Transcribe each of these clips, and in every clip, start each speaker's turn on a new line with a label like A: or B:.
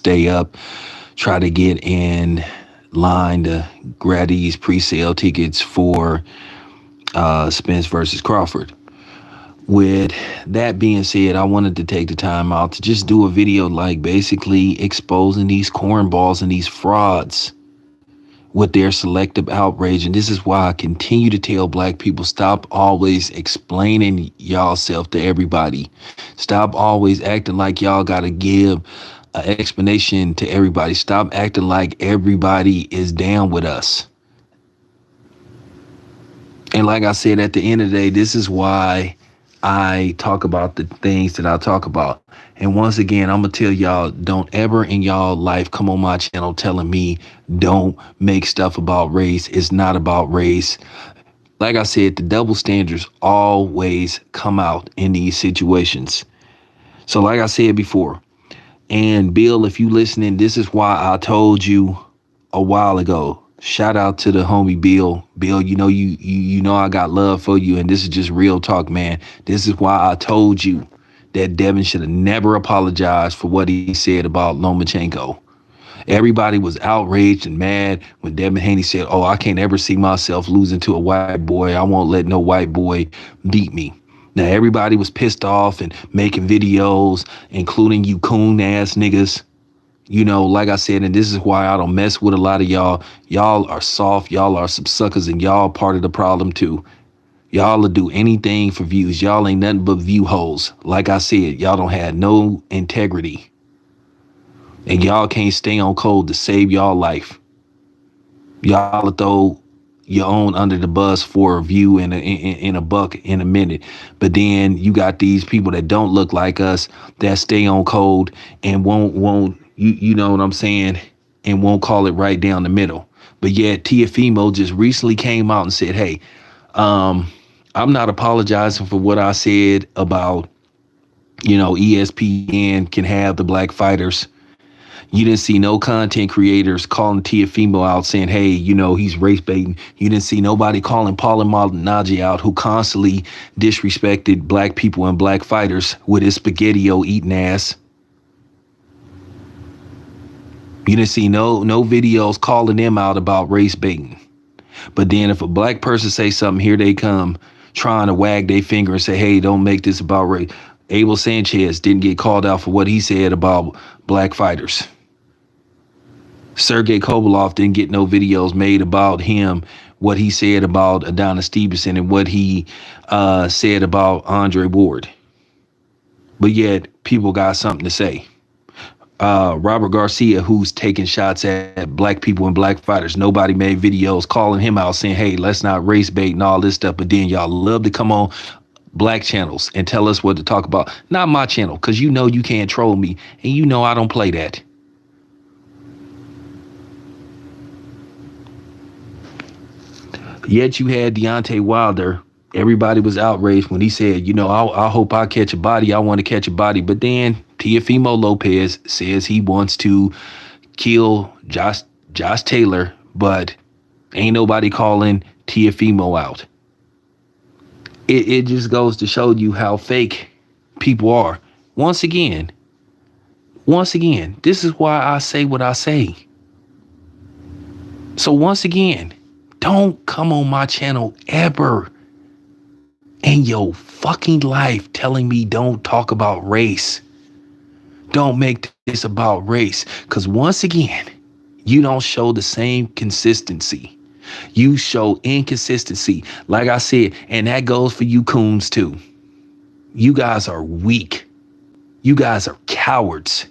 A: stay up, try to get in line to grab these pre-sale tickets for Spence versus Crawford. With that being said, I wanted to take the time out to just do a video like basically exposing these cornballs and these frauds with their selective outrage. And this is why I continue to tell black people, stop always explaining y'all self to everybody. Stop always acting like y'all got to give an explanation to everybody. Stop acting like everybody is down with us. And like I said, at the end of the day, this is why I talk about the things that I talk about. And once again, I'm going to tell y'all, don't ever in y'all life come on my channel telling me don't make stuff about race. It's not about race. Like I said, the double standards always come out in these situations. So like I said before, and Bill, if you listening, this is why I told you a while ago. Shout out to the homie Bill. Bill, you know I got love for you, and this is just real talk, man. This is why I told you that Devin should have never apologized for what he said about Lomachenko. Everybody was outraged and mad when Devin Haney said, "Oh, I can't ever see myself losing to a white boy. I won't let no white boy beat me." Now, everybody was pissed off and making videos, including you coon ass niggas. You know, like I said, and this is why I don't mess with a lot of y'all. Y'all are soft. Y'all are some suckers, and y'all part of the problem too. Y'all will do anything for views. Y'all ain't nothing but view hoes. Like I said, y'all don't have no integrity. And y'all can't stay on code to save y'all life. Y'all will throw your own under the bus for a view in a buck in a minute. But then you got these people that don't look like us that stay on code and won't you know what I'm saying, and won't call it right down the middle. But yet Tiafimo just recently came out and said, hey, I'm not apologizing for what I said about, ESPN can have the black fighters. You didn't see no content creators calling Tiafimo out saying, hey, he's race baiting. You didn't see nobody calling Paul Malignaggi out, who constantly disrespected black people and black fighters with his spaghetti-o eating ass. You didn't see no videos calling them out about race baiting. But then if a black person say something, here they come trying to wag their finger and say, hey, don't make this about race. Abel Sanchez didn't get called out for what he said about black fighters. Sergey Kovalov didn't get no videos made about him, what he said about Adonis Stevenson and what he said about Andre Ward. But yet people got something to say. Robert Garcia, who's taking shots at black people and black fighters. Nobody made videos calling him out saying, hey, let's not race bait and all this stuff. But then y'all love to come on black channels and tell us what to talk about. Not my channel, because you can't troll me. And I don't play that. Yet you had Deontay Wilder. Everybody was outraged when he said, I hope I catch a body. I want to catch a body. But then Teofimo Lopez says he wants to kill Josh Taylor, but ain't nobody calling Teofimo out. It just goes to show you how fake people are. Once again, this is why I say what I say. So once again, don't come on my channel ever in your fucking life telling me don't talk about race. Don't make this about race. Because once again, you don't show the same consistency. You show inconsistency. Like I said, and that goes for you coons too. You guys are weak. You guys are cowards.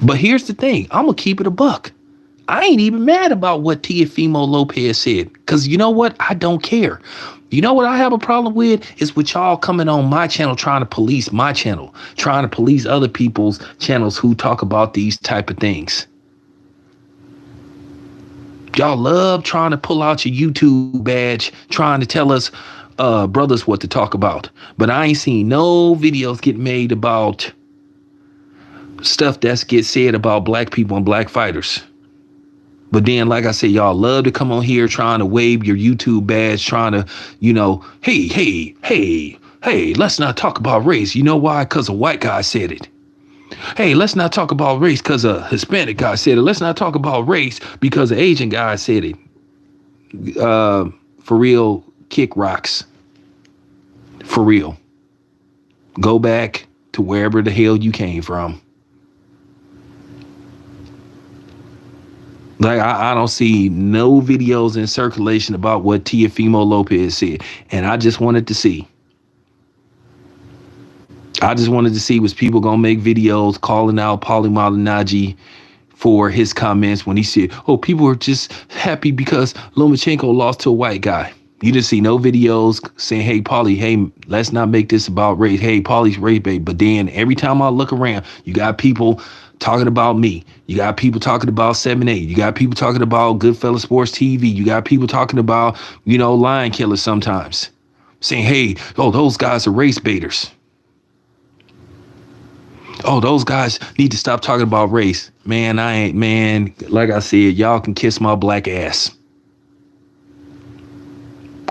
A: But here's the thing. I'm going to keep it a buck. I ain't even mad about what Teofimo Lopez said. Because you know what? I don't care. You know what I have a problem with is with y'all coming on my channel trying to police my channel, trying to police other people's channels who talk about these type of things. Y'all love trying to pull out your YouTube badge, trying to tell us brothers what to talk about. But I ain't seen no videos get made about stuff that gets said about black people and black fighters. But then, like I said, y'all love to come on here trying to wave your YouTube badge, trying to, hey, let's not talk about race. You know why? Because a white guy said it. Hey, let's not talk about race because a Hispanic guy said it. Let's not talk about race because an Asian guy said it. For real, kick rocks. For real. Go back to wherever the hell you came from. Like, I don't see no videos in circulation about what Teofimo Lopez said. And I just wanted to see. Was people gonna make videos calling out Paulie Malignaggi for his comments when he said, "Oh, people are just happy because Lomachenko lost to a white guy." You didn't see no videos saying, "Hey, Paulie, hey, let's not make this about race. Hey, Paulie's race bait." But then every time I look around, you got people talking about me. You got people talking about 7-8. You got people talking about Goodfellas Sports TV. You got people talking about, Lion Killers sometimes. Saying, "Hey, oh, those guys are race baiters. Oh, those guys need to stop talking about race." Man, like I said, y'all can kiss my black ass.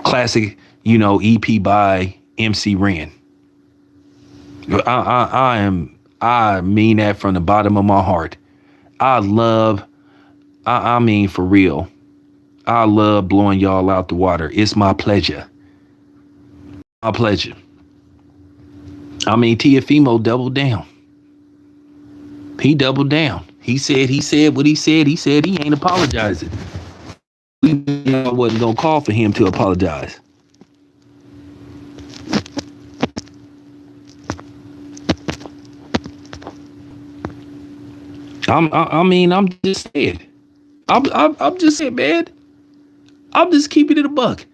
A: Classic, EP by MC Ren. I mean that from the bottom of my heart. I mean for real. I love blowing y'all out the water. It's my pleasure. My pleasure. I mean, Teofimo doubled down. He doubled down. He said what he said. He said he ain't apologizing. We wasn't gonna call for him to apologize. I'm just saying. I'm just saying, man. I'm just keeping it a buck.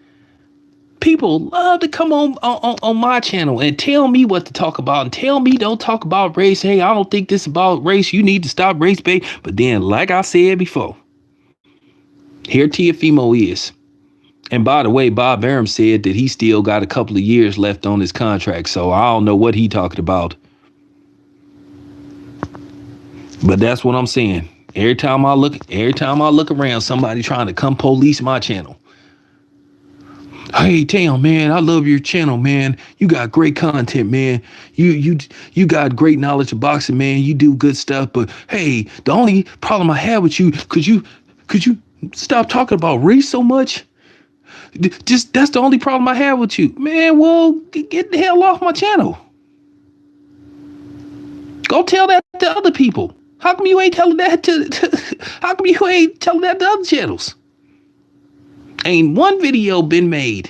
A: People love to come on my channel and tell me what to talk about and tell me don't talk about race. Hey, I don't think this is about race. You need to stop race bait. But then, like I said before, here Teofimo is. And by the way, Bob Arum said that he still got a couple of years left on his contract. So I don't know what he talking about. But that's what I'm saying. Every time I look around, somebody trying to come police my channel. Hey, Tam, man, I love your channel, man. You got great content, man. You got great knowledge of boxing, man. You do good stuff. But hey, the only problem I have with you, could you stop talking about race so much? Just that's the only problem I have with you, man. Well, get the hell off my channel. Go tell that to other people. How come you ain't telling that how come you ain't telling that to other channels? Ain't one video been made.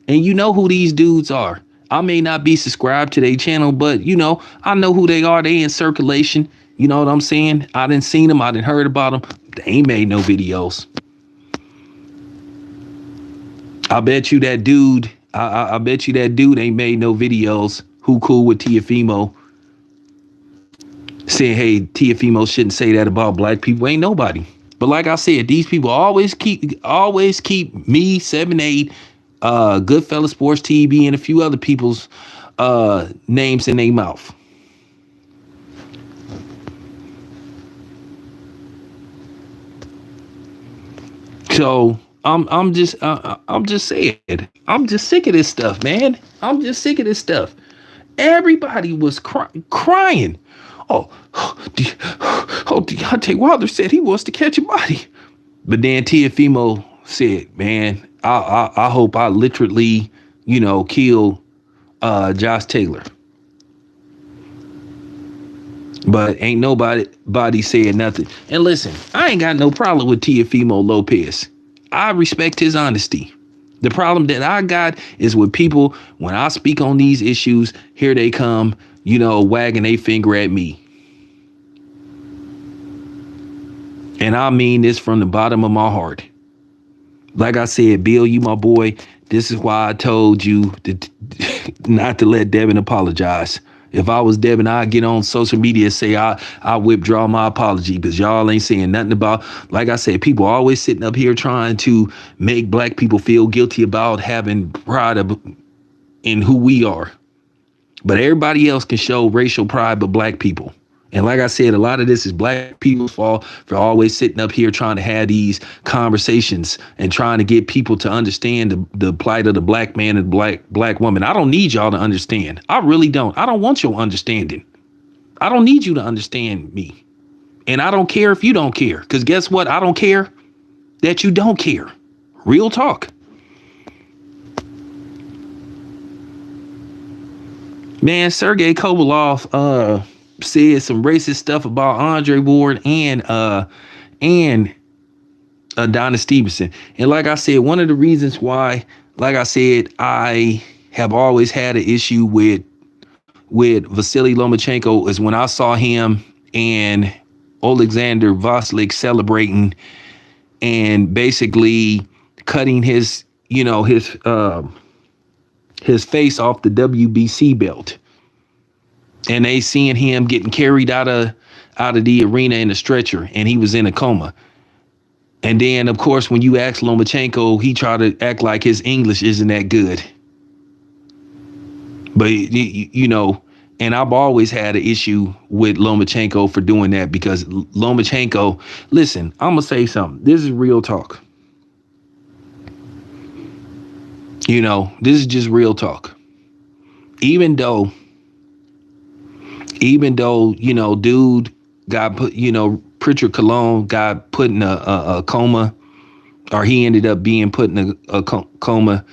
A: And you know who these dudes are. I may not be subscribed to their channel, but I know who they are. They in circulation. You know what I'm saying? I didn't seen them. I didn't heard about them. They ain't made no videos. I bet you that dude. I bet you that dude ain't made no videos. Who cool with Teofimo? Saying, hey, Teofimo shouldn't say that about black people. Ain't nobody. But like I said, these people always keep me, 7-8, Goodfellas Sports TV, and a few other people's names in their mouth. So I'm just saying, I'm just sick of this stuff, man. I'm just sick of this stuff. Everybody was crying. Deontay Wilder said he wants to catch a body. But then Teofimo said, man, I hope I literally, kill Josh Taylor. But ain't nobody saying nothing. And listen, I ain't got no problem with Teofimo Lopez. I respect his honesty. The problem that I got is with people, when I speak on these issues, here they come, wagging a finger at me. And I mean this from the bottom of my heart. Like I said, Bill, you my boy. This is why I told you not to let Devin apologize. If I was Devin, I'd get on social media and say I withdraw my apology, because y'all ain't saying nothing about, like I said, people always sitting up here trying to make black people feel guilty about having pride in who we are. But everybody else can show racial pride but black people. And like I said, a lot of this is black people's fault for always sitting up here trying to have these conversations and trying to get people to understand the plight of the black man and black woman. I don't need y'all to understand. I really don't. I don't want your understanding. I don't need you to understand me. And I don't care if you don't care. Because guess what? I don't care that you don't care. Real talk. Man, Sergey Kovalov said some racist stuff about Andre Ward and Adonis Stevenson. And like I said, one of the reasons why, like I said, I have always had an issue with Vasily Lomachenko is when I saw him and Alexander Vasily celebrating and basically cutting his face off the WBC belt. And they seeing him getting carried out of the arena in a stretcher, and he was in a coma. And then, of course, when you ask Lomachenko, he tried to act like his English isn't that good. But, and I've always had an issue with Lomachenko for doing that because Lomachenko, listen, I'm going to say something. This is real talk. This is just real talk. Even though, dude got put, Pritchard Cologne got put in a coma, or he ended up being put in a coma.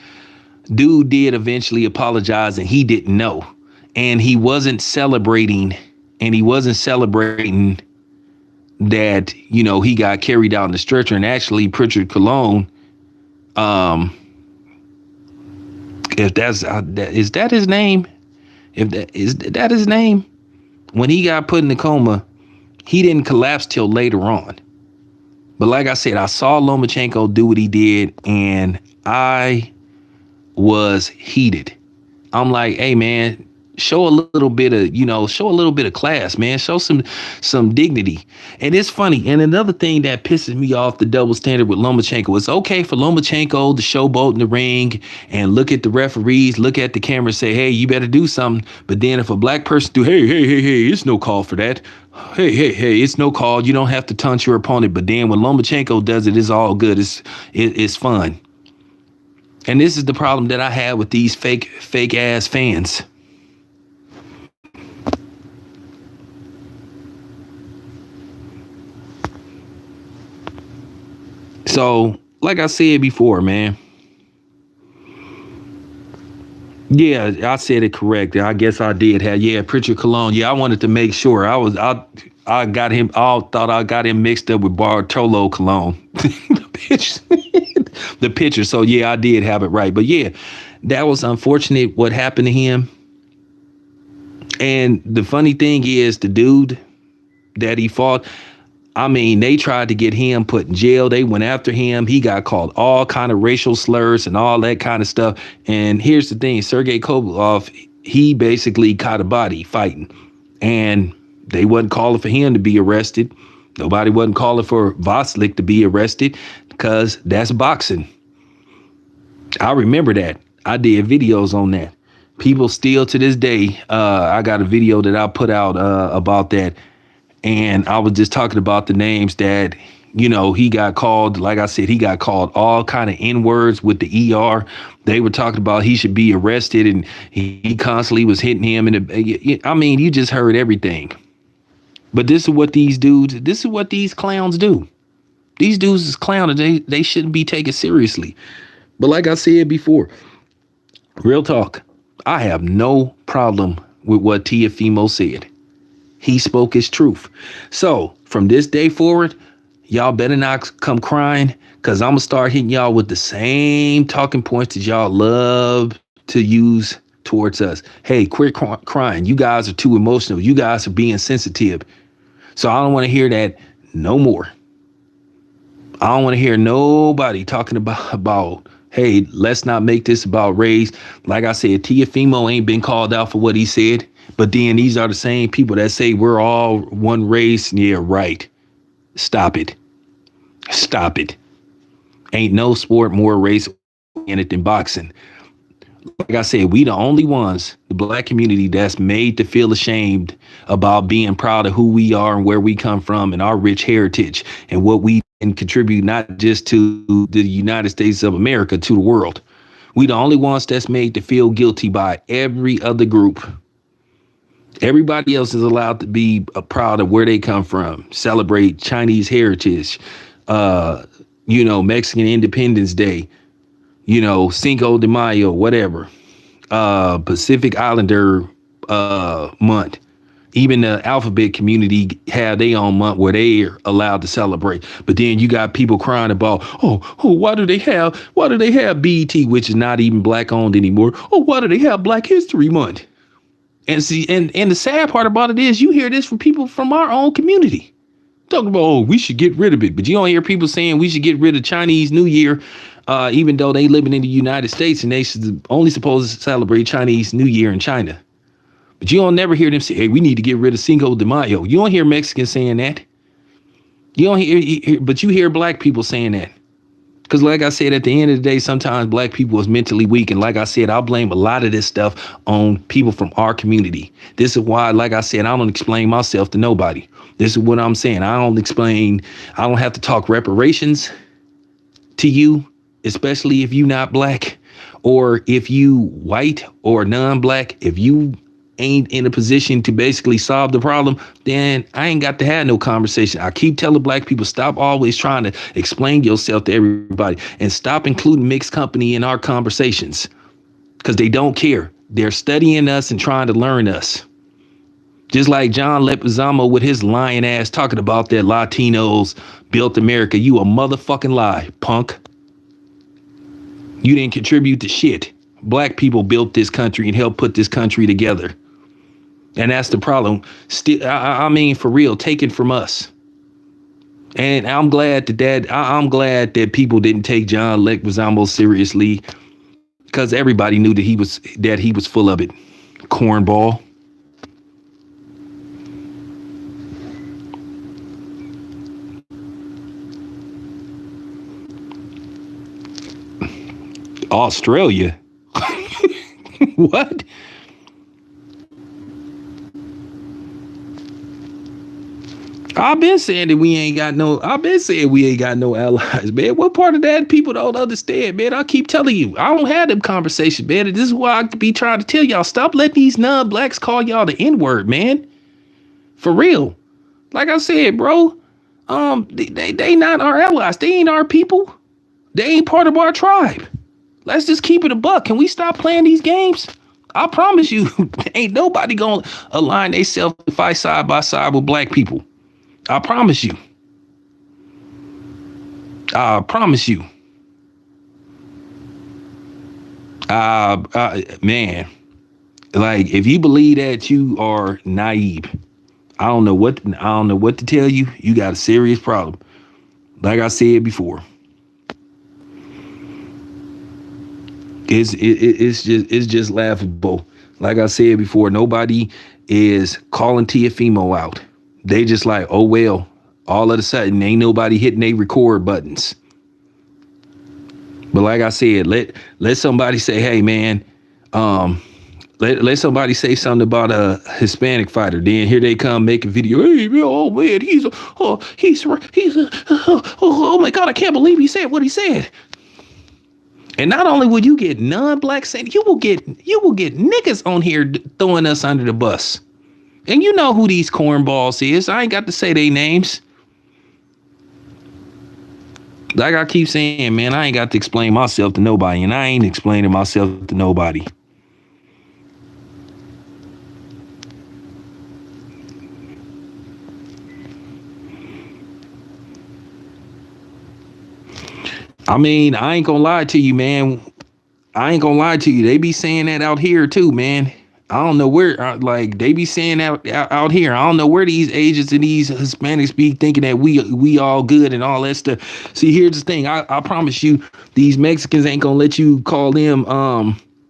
A: Dude did eventually apologize, and he didn't know. And he wasn't celebrating that, he got carried out in the stretcher. And actually, Pritchard Cologne, if is that his name? If that is that his name? When he got put in the coma, he didn't collapse till later on. But like I said, I saw Lomachenko do what he did, and I was heated. I'm like, hey man, show a little bit of class, man. Show some dignity. And it's funny. And another thing that pisses me off, the double standard with Lomachenko, it's okay for Lomachenko to showboat in the ring and look at the referees, look at the camera, say, hey, you better do something. But then if a black person do, hey, it's no call for that. Hey, it's no call. You don't have to taunt your opponent. But then when Lomachenko does it, it's all good. It's fun. And this is the problem that I have with these fake ass fans. So, like I said before, man. Yeah, I said it correct. I guess I did have, Pritchard Cologne. Yeah, I wanted to make sure. I got him, thought I got him mixed up with Bartolo Cologne. the pitcher. So yeah, I did have it right. But yeah, that was unfortunate what happened to him. And the funny thing is, the dude that he fought, I mean, they tried to get him put in jail. They went after him. He got called all kind of racial slurs and all that kind of stuff. And here's the thing, Sergey Kovalov, he basically caught a body fighting. And they wasn't calling for him to be arrested. Nobody wasn't calling for Vasily to be arrested because that's boxing. I remember that. I did videos on that. People still to this day, I got a video that I put out about that. And I was just talking about the names that, he got called. Like I said, he got called all kind of N-words with the ER. They were talking about he should be arrested, and he constantly was hitting him. And I mean, you just heard everything. But this is what these clowns do. These dudes is clowns. They shouldn't be taken seriously. But like I said before, real talk, I have no problem with what Teofimo said. He spoke his truth. So from this day forward, y'all better not come crying, because I'm going to start hitting y'all with the same talking points that y'all love to use towards us. Hey, quit crying. You guys are too emotional. You guys are being sensitive. So I don't want to hear that no more. I don't want to hear nobody talking about, hey, let's not make this about race. Like I said, Teofimo ain't been called out for what he said. But then these are the same people that say we're all one race. Yeah, right. Stop it. Stop it. Ain't no sport more race in it than boxing. Like I said, we the only ones, the black community, that's made to feel ashamed about being proud of who we are and where we come from and our rich heritage and what we can contribute, not just to the United States of America, to the world. We the only ones that's made to feel guilty by every other group. Everybody else is allowed to be proud of where they come from, celebrate Chinese heritage, uh, Mexican Independence Day, Cinco de Mayo, whatever, Pacific Islander month. Even the alphabet community have their own month where they're allowed to celebrate. But then you got people crying about, why do they have BET, which is not even black owned anymore? Oh, why do they have Black History Month? And see, and the sad part about it is you hear this from people from our own community. Talking about, oh, we should get rid of it. But you don't hear people saying we should get rid of Chinese New Year, even though they living in the United States and they should only supposed to celebrate Chinese New Year in China. But you don't never hear them say, hey, we need to get rid of Cinco de Mayo. You don't hear Mexicans saying that. You don't hear, but you hear black people saying that. Because like I said, at the end of the day, sometimes black people is mentally weak. And like I said, I'll blame a lot of this stuff on people from our community. This is why, like I said, I don't explain myself to nobody. This is what I'm saying. I don't have to talk reparations to you, especially if you not black or if you white or non-black. If you ain't in a position to basically solve the problem, then I ain't got to have no conversation. I keep telling black people, stop always trying to explain yourself to everybody and stop including mixed company in our conversations because they don't care. They're studying us and trying to learn us. Just like John Leguizamo with his lying ass talking about that Latinos built America. You a motherfucking lie, punk. You didn't contribute to shit. Black people built this country and helped put this country together. And that's the problem. Still, I mean, for real, taken from us. And I'm glad that people didn't take John Leguizamo seriously because everybody knew that he was full of it. Cornball. Australia. What? I've been saying we ain't got no allies, man. What part of that people don't understand, man? I keep telling you, I don't have them conversations, man. And this is why I be trying to tell y'all, stop letting these non-blacks call y'all the N-word, man. For real. Like I said, bro, they not our allies. They ain't our people. They ain't part of our tribe. Let's just keep it a buck. Can we stop playing these games? I promise you, ain't nobody gonna align themselves to fight side by side with black people. I promise you. I promise you. Man, like if you believe that, you are naive. I don't know what to tell you. You got a serious problem. Like I said before. It's just laughable. Like I said before, nobody is calling Tiafimo out. They just like, oh well, all of a sudden ain't nobody hitting their record buttons. But like I said, let somebody say, hey man, let somebody say something about a Hispanic fighter. Then here they come make a video. Hey man, oh man, oh my God, I can't believe he said what he said. And not only will you get non-black saying, you will get niggas on here throwing us under the bus. And you know who these cornballs is. I ain't got to say their names. Like I keep saying, man, I ain't got to explain myself to nobody, and I ain't explaining myself to nobody. I mean, I ain't gonna lie to you, man. I ain't gonna lie to you. They be saying that out here too, man. I don't know where, like they be saying out here. I don't know where these Asians and these Hispanics be thinking that we all good and all that stuff. See, here's the thing. I promise you, these Mexicans ain't gonna let you call them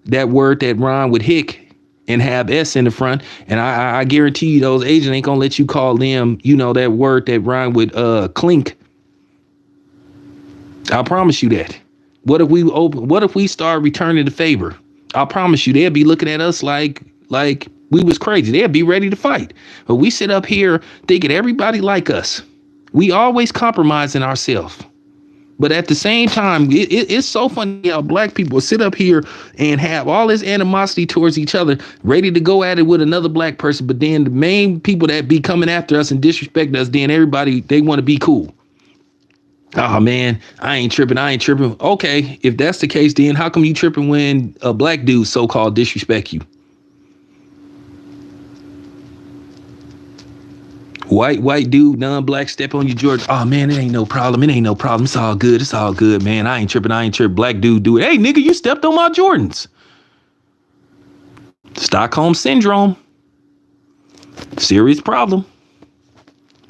A: that word that rhyme with hick and have S in the front. And I guarantee you, those Asians ain't gonna let you call them, that word that rhyme with clink. I promise you that. What if we start returning the favor? I promise you, they'll be looking at us like we was crazy. They'll be ready to fight. But we sit up here thinking everybody like us. We always compromising ourselves. But at the same time, it's so funny how black people sit up here and have all this animosity towards each other, ready to go at it with another black person. But then the main people that be coming after us and disrespect us, then everybody, they want to be cool. Oh man, I ain't tripping. Okay, if that's the case, then how come you tripping when a black dude so-called disrespect you? White dude, non-black, step on your Jordan. Oh man, it ain't no problem. It's all good, man. I ain't tripping. Black dude do it. Hey nigga, you stepped on my Jordans. Stockholm syndrome. Serious problem.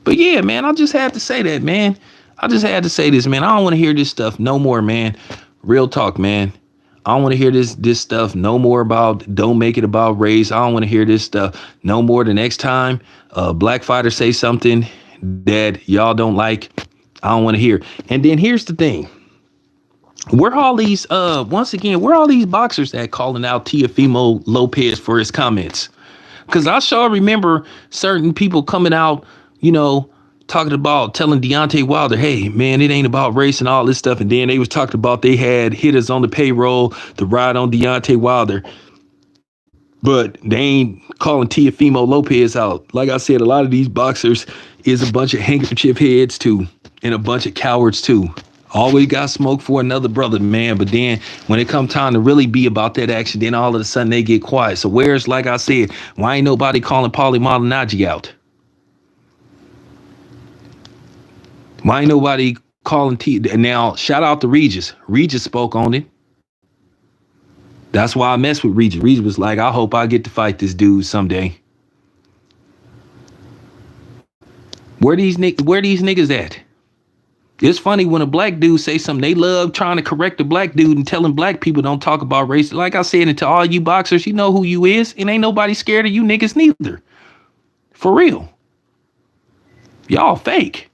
A: But yeah, man, I just had to say that, man. I just had to say this, man. I don't want to hear this stuff no more, man. Real talk, man. I don't want to hear this stuff no more about don't make it about race. I don't want to hear this stuff no more. The next time a black fighter say something that y'all don't like, I don't want to hear. And then here's the thing. Where all these boxers that calling out Teofimo Lopez for his comments? Because I sure remember certain people coming out, talking about telling Deontay Wilder, hey, man, it ain't about race and all this stuff. And then they was talking about they had hitters on the payroll to ride on Deontay Wilder. But they ain't calling Teofimo Lopez out. Like I said, a lot of these boxers is a bunch of handkerchief heads, too, and a bunch of cowards, too. Always got smoke for another brother, man. But then when it come time to really be about that action, then all of a sudden they get quiet. So where's, like I said, why ain't nobody calling Paulie Malignaggi out? Why ain't nobody calling Now, shout out to Regis. Regis spoke on it. That's why I messed with Regis. Regis was like, I hope I get to fight this dude someday. Where these niggas at? It's funny when a black dude say something, they love trying to correct a black dude and telling black people don't talk about race. Like I said, and to all you boxers, you know who you is, and ain't nobody scared of you niggas neither. For real. Y'all fake.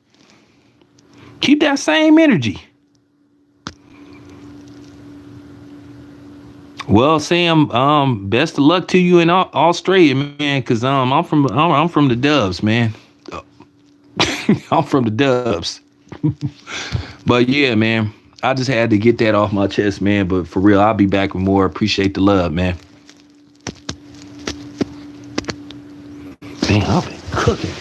A: Keep that same energy. Well, Sam, best of luck to you in Australia, man, because I'm from the Dubs, man. I'm from the Dubs. But yeah, man, I just had to get that off my chest, man. But for real, I'll be back with more. Appreciate the love, man. Man, I've been cooking.